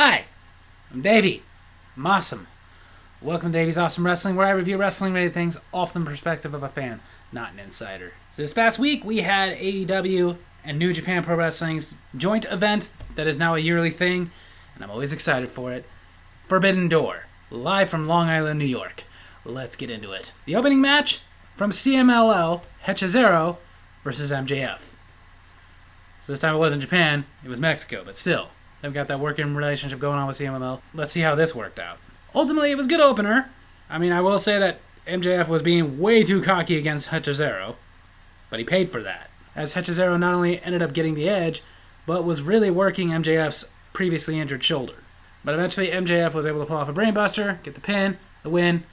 Hi, I'm Davy. I'm awesome. Welcome to Davy's Awesome Wrestling, where I review wrestling-related things all from the perspective of a fan, not an insider. So this past week, we had AEW and New Japan Pro Wrestling's joint event that is now a yearly thing, and I'm always excited for it. Forbidden Door, live from Long Island, New York. Let's get into it. The opening match from CMLL, Hechizero versus MJF. So this time it wasn't Japan, it was Mexico, but still, they've got that working relationship going on with CMLL. Let's see how this worked out. Ultimately, it was a good opener. I mean, I will say that MJF was being way too cocky against Hechizero, but he paid for that, as Hechizero not only ended up getting the edge, but was really working MJF's previously injured shoulder. But eventually, MJF was able to pull off a brainbuster, get the pin, the win,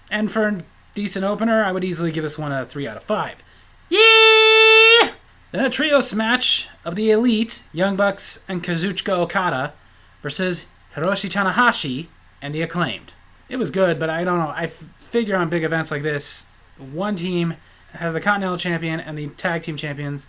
and for a decent opener, I would easily give this one a 3 out of 5. Yeah! Then a trios match of the Elite, Young Bucks and Kazuchika Okada, versus Hiroshi Tanahashi and the Acclaimed. It was good, but I don't know. I figure on big events like this, one team has the Continental Champion and the Tag Team Champions.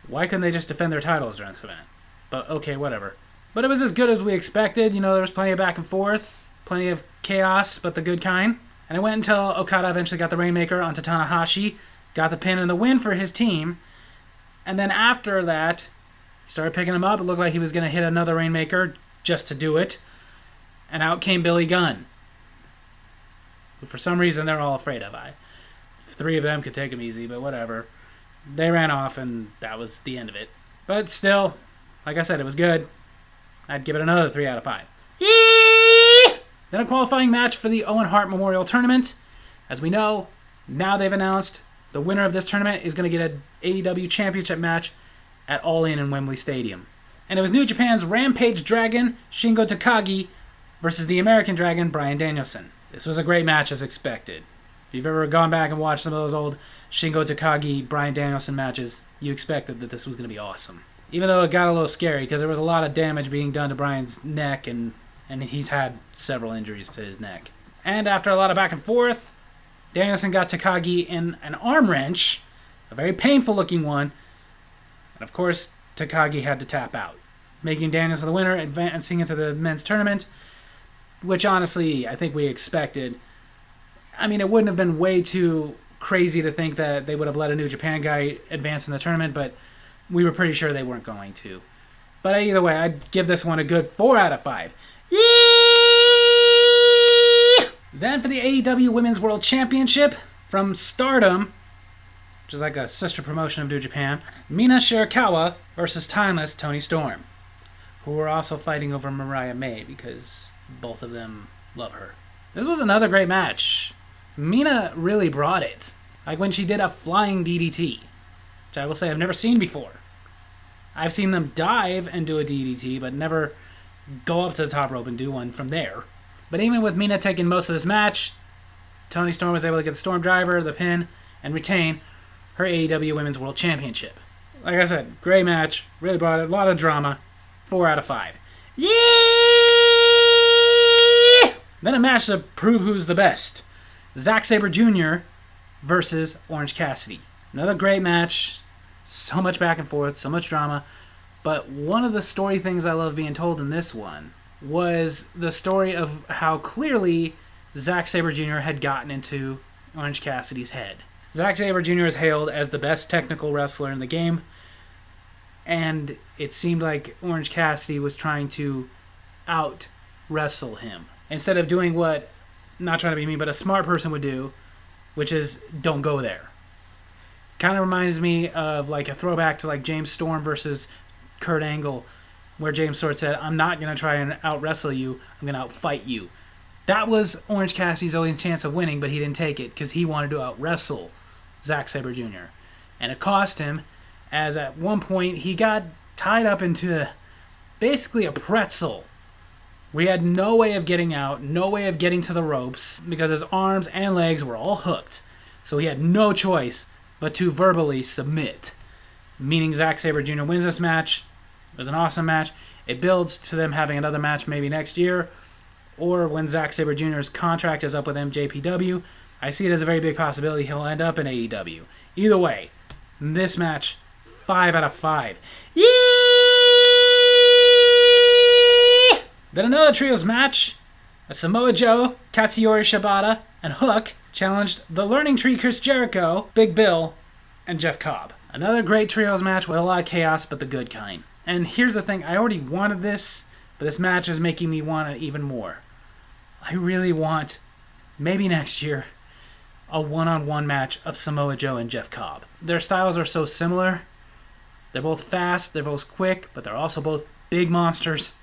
Why couldn't they just defend their titles during this event? But okay, whatever. But it was as good as we expected. You know, there was plenty of back and forth, plenty of chaos, but the good kind. And it went until Okada eventually got the Rainmaker onto Tanahashi, got the pin and the win for his team. And then after that, he started picking him up. It looked like he was going to hit another Rainmaker just to do it. And out came Billy Gunn, who for some reason they're all afraid of. Three of them could take him easy, but whatever. They ran off, and that was the end of it. But still, like I said, it was good. I'd give it another 3 out of 5. Then a qualifying match for the Owen Hart Memorial Tournament. As we know, now they've announced the winner of this tournament is going to get an AEW Championship match at All In Wembley Stadium. And it was New Japan's Rampage Dragon, Shingo Takagi, versus the American Dragon, Bryan Danielson. This was a great match as expected. If you've ever gone back and watched some of those old Shingo Takagi, Bryan Danielson matches, you expected that this was going to be awesome. Even though it got a little scary because there was a lot of damage being done to Bryan's neck, and he's had several injuries to his neck. And after a lot of back and forth, Danielson got Takagi in an arm wrench, a very painful looking one, and of course Takagi had to tap out, making Danielson the winner, advancing into the men's tournament, which honestly I think we expected. I mean, it wouldn't have been way too crazy to think that they would have let a New Japan guy advance in the tournament, but we were pretty sure they weren't going to. But either way, I'd give this one a good 4 out of 5. Then for the AEW Women's World Championship from Stardom, which is like a sister promotion of New Japan, Mina Shirakawa versus Timeless Toni Storm, who were also fighting over Mariah May because both of them love her. This was another great match. Mina really brought it. Like when she did a flying DDT, which I will say I've never seen before. I've seen them dive and do a DDT, but never go up to the top rope and do one from there. But even with Mina taking most of this match, Toni Storm was able to get the Storm Driver, the pin, and retain her AEW Women's World Championship. Like I said, great match. Really brought it. A lot of drama. 4 out of 5. Yeah! Then a match to prove who's the best. Zack Sabre Jr. versus Orange Cassidy. Another great match. So much back and forth, so much drama. But one of the story things I love being told in this one was the story of how clearly Zack Sabre Jr. had gotten into Orange Cassidy's head. Zack Sabre Jr. is hailed as the best technical wrestler in the game, and it seemed like Orange Cassidy was trying to out-wrestle him. Instead of doing what, not trying to be mean, but a smart person would do, which is don't go there. Kind of reminds me of like a throwback to like James Storm versus Kurt Angle, where James Storm said, I'm not going to try and out-wrestle you, I'm going to out-fight you. That was Orange Cassidy's only chance of winning, but he didn't take it because he wanted to out-wrestle Zack Sabre Jr. And it cost him, as at one point he got tied up into basically a pretzel. We had no way of getting out, no way of getting to the ropes, because his arms and legs were all hooked. So he had no choice but to verbally submit. Meaning Zack Sabre Jr. wins this match. It was an awesome match. It builds to them having another match maybe next year, or when Zack Sabre Jr.'s contract is up with NJPW. I see it as a very big possibility he'll end up in AEW. Either way, this match, 5 out of 5. Yeah! Then another trios match. Samoa Joe, Katsuyori Shibata, and Hook challenged the Learning Tree Chris Jericho, Big Bill, and Jeff Cobb. Another great trios match with a lot of chaos, but the good kind. And here's the thing, I already wanted this, but this match is making me want it even more. I really want, maybe next year, a one-on-one match of Samoa Joe and Jeff Cobb. Their styles are so similar. They're both fast, they're both quick, but they're also both big monsters.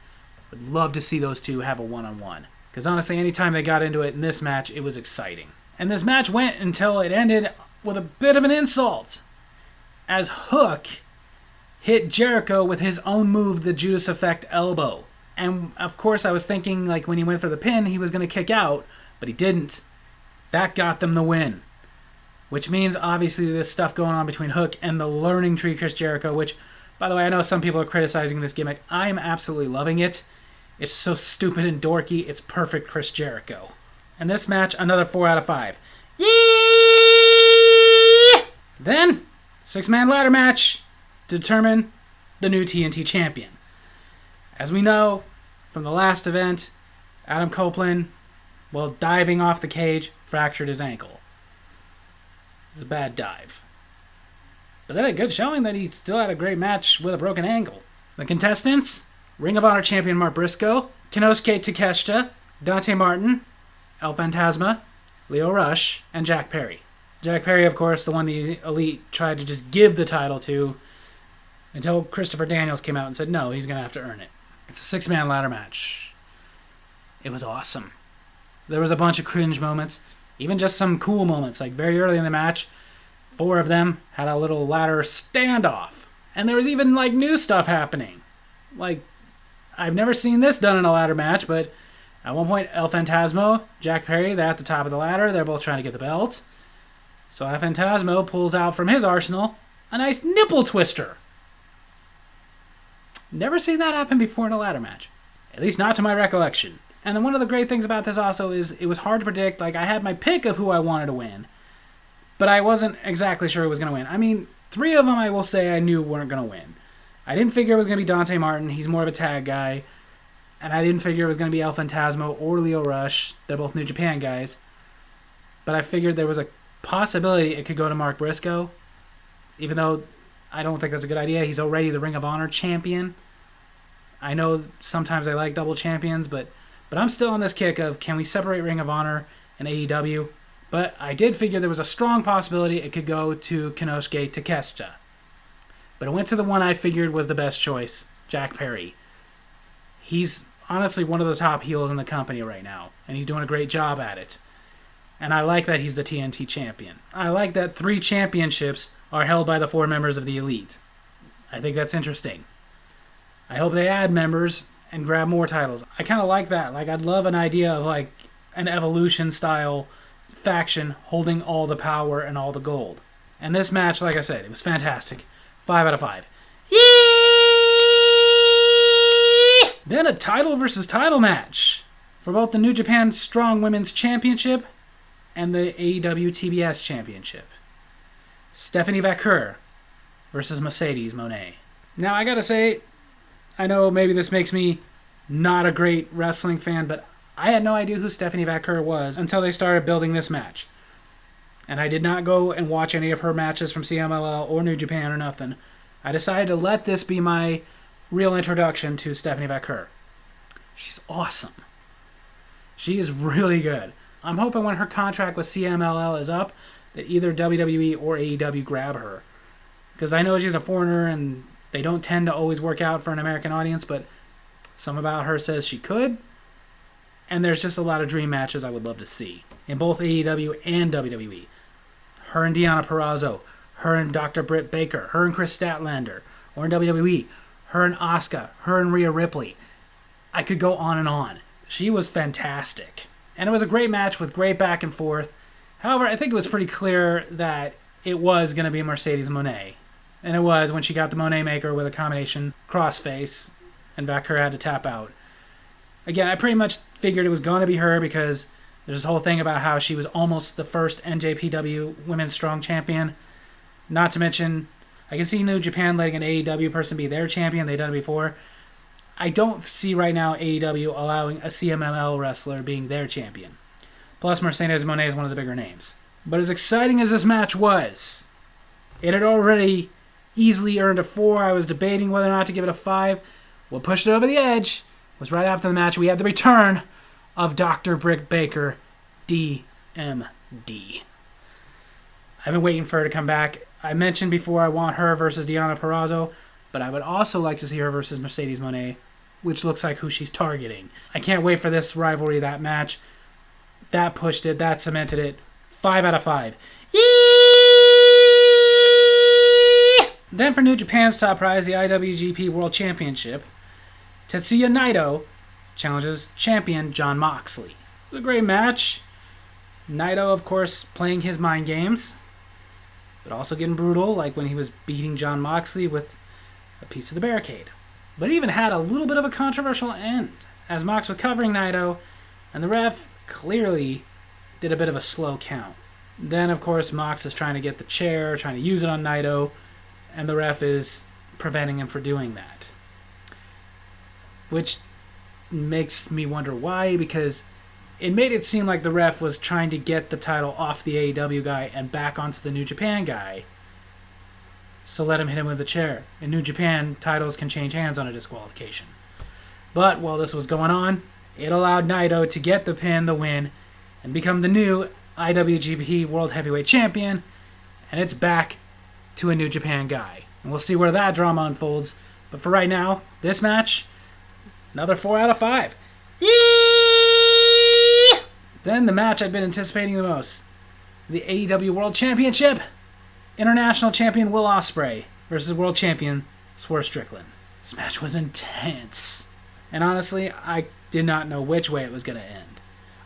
Would love to see those two have a one-on-one. Because honestly, anytime they got into it in this match, it was exciting. And this match went until it ended with a bit of an insult, as Hook hit Jericho with his own move, the Judas Effect elbow. And of course I was thinking like when he went for the pin, he was going to kick out, but he didn't. That got them the win. Which means obviously there's stuff going on between Hook and the Learning Tree Chris Jericho, which, by the way, I know some people are criticizing this gimmick. I am absolutely loving it. It's so stupid and dorky, it's perfect Chris Jericho. And this match, another 4 out of 5. Yeah! Then, 6-man ladder match to determine the new TNT champion. As we know from the last event, Adam Copeland, while diving off the cage, fractured his ankle. It was a bad dive. But then a good showing that he still had a great match with a broken ankle. The contestants, Ring of Honor champion Mark Briscoe, Kinosuke Takeshita, Dante Martin, El Fantasma, Lio Rush, and Jack Perry. Jack Perry, of course, the one the Elite tried to just give the title to until Christopher Daniels came out and said, no, he's going to have to earn it. It's a 6-man ladder match. It was awesome. There was a bunch of cringe moments, even just some cool moments. Like very early in the match, 4 of them had a little ladder standoff. And there was even like new stuff happening. Like, I've never seen this done in a ladder match, but at one point, El Fantasmo, Jack Perry, they're at the top of the ladder. They're both trying to get the belt. So El Fantasmo pulls out from his arsenal a nice nipple twister. Never seen that happen before in a ladder match. At least not to my recollection. And then one of the great things about this also is it was hard to predict. Like, I had my pick of who I wanted to win, but I wasn't exactly sure who was going to win. I mean, 3 of them I will say I knew weren't going to win. I didn't figure it was going to be Dante Martin. He's more of a tag guy. And I didn't figure it was going to be El Fantasmo or Lio Rush. They're both New Japan guys. But I figured there was a possibility it could go to Mark Briscoe. Even though I don't think that's a good idea. He's already the Ring of Honor champion. I know sometimes I like double champions, but I'm still on this kick of can we separate Ring of Honor and AEW? But I did figure there was a strong possibility it could go to Kinosuke Takeshita. But it went to the one I figured was the best choice, Jack Perry. He's honestly one of the top heels in the company right now, and he's doing a great job at it. And I like that he's the TNT champion. I like that 3 championships are held by the 4 members of the Elite. I think that's interesting. I hope they add members and grab more titles. I kind of like that. Like, I'd love an idea of like an Evolution-style faction holding all the power and all the gold. And this match, like I said, it was fantastic. 5 out of 5. Yee! Then a title versus title match for both the New Japan Strong Women's Championship and the AEW TBS Championship. Stephanie Vaquer versus Mercedes Moné. Now, I gotta say, I know maybe this makes me not a great wrestling fan, but I had no idea who Stephanie Vaquer was until they started building this match. And I did not go and watch any of her matches from CMLL or New Japan or nothing. I decided to let this be my real introduction to Stephanie Vaquer. She's awesome. She is really good. I'm hoping when her contract with CMLL is up, that either WWE or AEW grab her. Because I know she's a foreigner and they don't tend to always work out for an American audience, but some about her says she could. And there's just a lot of dream matches I would love to see in both AEW and WWE. Her and Deonna Purrazzo, her and Dr. Britt Baker, her and Chris Statlander, or in WWE, her and Asuka, her and Rhea Ripley. I could go on and on. She was fantastic. And it was a great match with great back and forth. However, I think it was pretty clear that it was going to be Mercedes Moné. And it was when she got the Moné Maker with a combination crossface, and Vaquer had to tap out. Again, I pretty much figured it was going to be her because there's this whole thing about how she was almost the first NJPW Women's Strong Champion. Not to mention, I can see New Japan letting an AEW person be their champion. They've done it before. I don't see right now AEW allowing a CMLL wrestler being their champion. Plus, Mercedes Moné is one of the bigger names. But as exciting as this match was, it had already easily earned a 4. I was debating whether or not to give it a 5. What pushed it over the edge was right after the match, we had the return of Dr. Britt Baker, DMD. I've been waiting for her to come back. I mentioned before I want her versus Deonna Purrazzo, but I would also like to see her versus Mercedes Moné, which looks like who she's targeting. I can't wait for this rivalry, that match. That pushed it. That cemented it. 5 out of 5. Yee! Then for New Japan's top prize, the IWGP World Championship, Tetsuya Naito challenges champion Jon Moxley. It was a great match. Naito, of course, playing his mind games, but also getting brutal, like when he was beating Jon Moxley with a piece of the barricade. But it even had a little bit of a controversial end, as Mox was covering Naito, and the ref clearly did a bit of a slow count. Then, of course, Mox is trying to get the chair, trying to use it on Naito, and the ref is preventing him from doing that. Which makes me wonder why, because it made it seem like the ref was trying to get the title off the AEW guy and back onto the New Japan guy. So let him hit him with a chair. In New Japan, titles can change hands on a disqualification. But while this was going on, it allowed Naito to get the pin, the win, and become the new IWGP World Heavyweight Champion. And it's back to a New Japan guy. And we'll see where that drama unfolds. But for right now, this match, another 4 out of 5. Yee! Then the match I've been anticipating the most. The AEW World Championship. International Champion Will Ospreay versus World Champion Swerve Strickland. This match was intense. And honestly, I did not know which way it was going to end.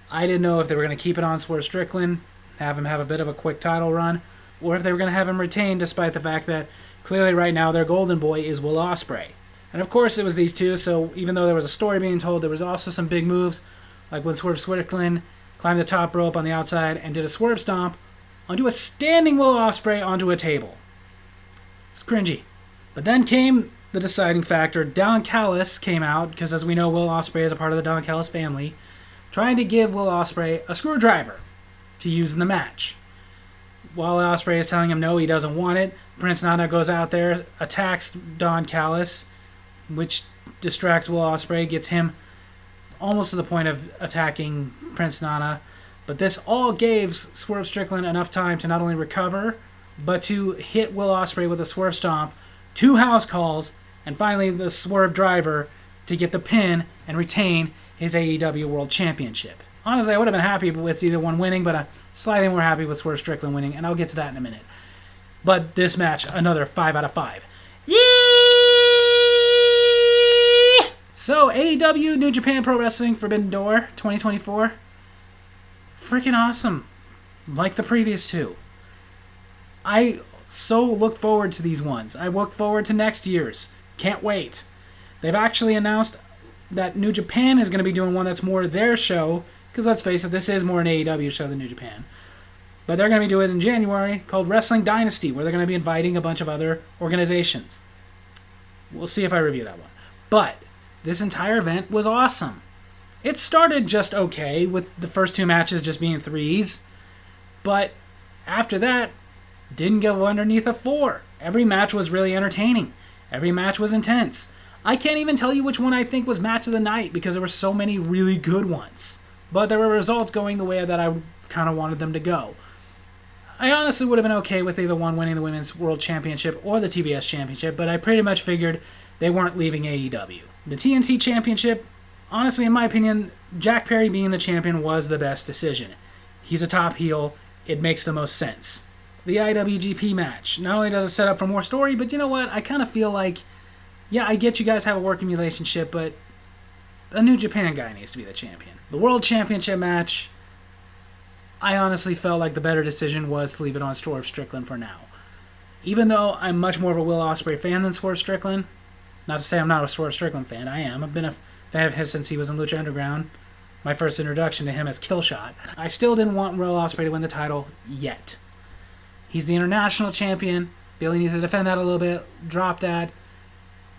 I didn't know if they were going to keep it on Swerve Strickland, have him have a bit of a quick title run, or if they were going to have him retain, despite the fact that clearly right now their golden boy is Will Ospreay. And of course it was these two, so even though there was a story being told, there was also some big moves, like when Swerve Strickland climbed the top rope on the outside and did a swerve stomp onto a standing Will Ospreay onto a table. It's cringy. But then came the deciding factor. Don Callis came out, because as we know, Will Ospreay is a part of the Don Callis family, trying to give Will Ospreay a screwdriver to use in the match. While Ospreay is telling him no, he doesn't want it, Prince Nana goes out there, attacks Don Callis, which distracts Will Ospreay, gets him almost to the point of attacking Prince Nana. But this all gave Swerve Strickland enough time to not only recover, but to hit Will Ospreay with a swerve stomp, 2 house calls, and finally the swerve driver to get the pin and retain his AEW World Championship. Honestly, I would have been happy with either one winning, but I'm slightly more happy with Swerve Strickland winning, and I'll get to that in a minute. But this match, another 5 out of 5. Yee! So, AEW New Japan Pro Wrestling Forbidden Door 2024. Freaking awesome. Like the previous two. I so look forward to these ones. I look forward to next year's. Can't wait. They've actually announced that New Japan is going to be doing one that's more their show, because let's face it, this is more an AEW show than New Japan. But they're going to be doing it in January, called Wrestling Dynasty, where they're going to be inviting a bunch of other organizations. We'll see if I review that one. But this entire event was awesome. It started just okay, with the first 2 matches just being 3s. But after that, didn't go underneath a 4. Every match was really entertaining. Every match was intense. I can't even tell you which one I think was match of the night, because there were so many really good ones. But there were results going the way that I kind of wanted them to go. I honestly would have been okay with either one winning the Women's World Championship or the TBS Championship, but I pretty much figured they weren't leaving AEW. The TNT Championship, honestly, in my opinion, Jack Perry being the champion was the best decision. He's a top heel. It makes the most sense. The IWGP match. Not only does it set up for more story, but you know what? I kind of feel like, yeah, I get you guys have a working relationship, but a New Japan guy needs to be the champion. The World Championship match, I honestly felt like the better decision was to leave it on Swerve Strickland for now. Even though I'm much more of a Will Ospreay fan than Swerve Strickland, not to say I'm not a Swerve Strickland fan, I am. I've been a fan of his since he was in Lucha Underground. My first introduction to him as Killshot. I still didn't want Will Ospreay to win the title yet. He's the international champion. Feel he needs to defend that a little bit. Drop that.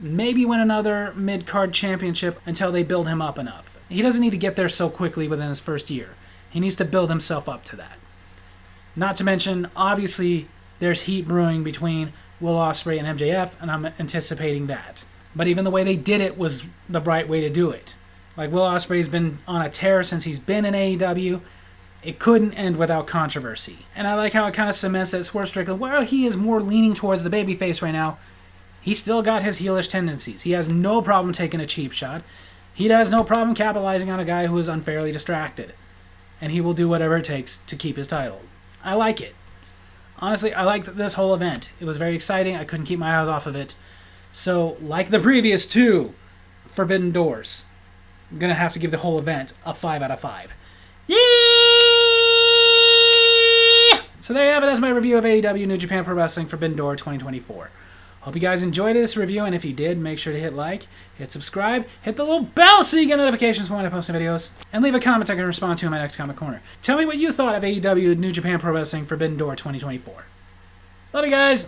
maybe win another mid-card championship until they build him up enough. He doesn't need to get there so quickly within his first year. He needs to build himself up to that. Not to mention, obviously, there's heat brewing between Will Ospreay and MJF, and I'm anticipating that. But even the way they did it was the right way to do it. Like, Will Ospreay's been on a tear since he's been in AEW. It couldn't end without controversy. And I like how it kind of cements that Swerve Strickland, while he is more leaning towards the babyface right now, he's still got his heelish tendencies. He has no problem taking a cheap shot. He has no problem capitalizing on a guy who is unfairly distracted. And he will do whatever it takes to keep his title. I like it. Honestly, I liked this whole event. It was very exciting. I couldn't keep my eyes off of it. So, like the previous two Forbidden Doors, I'm going to have to give the whole event a 5 out of 5. Yeah! So there you have it. That's my review of AEW New Japan Pro Wrestling Forbidden Door 2024. Hope you guys enjoyed this review, and if you did, make sure to hit like, hit subscribe, hit the little bell so you get notifications for when I post new videos, and leave a comment I can respond to in my next comment corner. Tell me what you thought of AEW New Japan Pro Wrestling Forbidden Door 2024. Love you guys!